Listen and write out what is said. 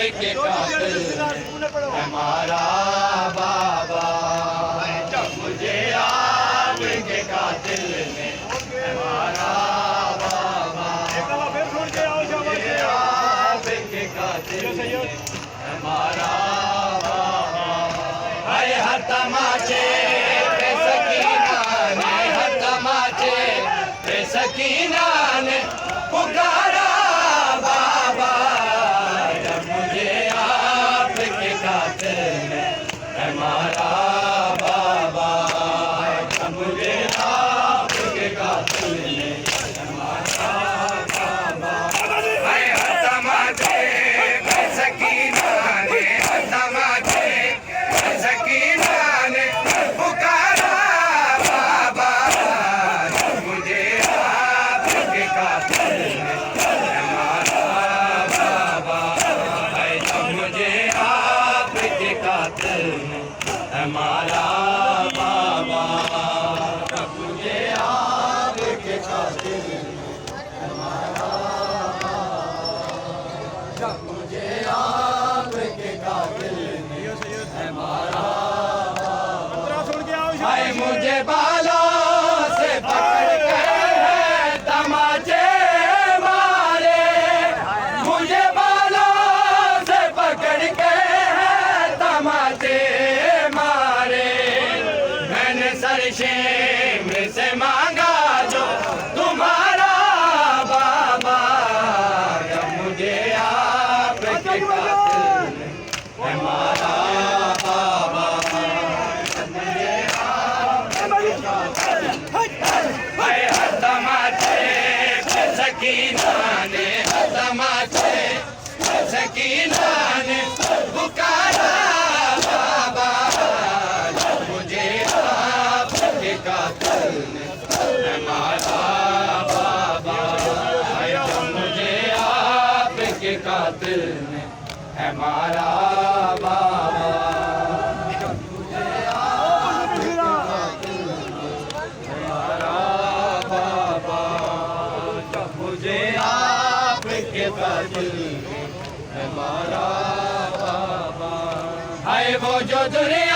आपके कातिल हमारा बाबा, मुझे आपके कातिल ने हमारा बाबा, मुझे आपके कातिल ने हमारा बाबा। हाय हर तमाचे पे सकीना ने, हर तमाचे पे सकीना ने पुकारा बाबा, जब मुझे आपके कातिल ने हमारा बाबा, जब मुझे आपके कातिल ने हमारा बाबा। हाय हर तमाचे पे सकीना ने, हर तमाचे पे सकीना ने पुकारा बाबा, जब मुझे आपके कातिल ने हमारा बाबा, हाय जब मुझे आपके कातिल ने हमारा बाबा, जब मुझे आपके कातिल ने हमारा बाबा, जब मुझे आपके कातिल ने हमारा बाबा। हाय मुझे बालों से पकड़ के तमाचे मारे, मुझे बालों से पकड़ के तमाचे मारे, मैंने सरशेम से मांगा जो तुम्हारा बाबा, जब मुझे आपके कातिल ने हमारा बाबा, जब मुझे आपके कातिल ने हाय हर तमाचे पे सकीना ने, हर तमाचे पे सकीना ने पुकारा बाबा, जब मुझे आपके कातिल ने हमारा बाबा, हाय जब मुझे आपके कातिल ने हमारा बाबा, जब मुझे आपके कातिल ने हमारा बाबा, जब मुझे आपके कातिल ने हमारा बाबा। हाय वो जो दुनिया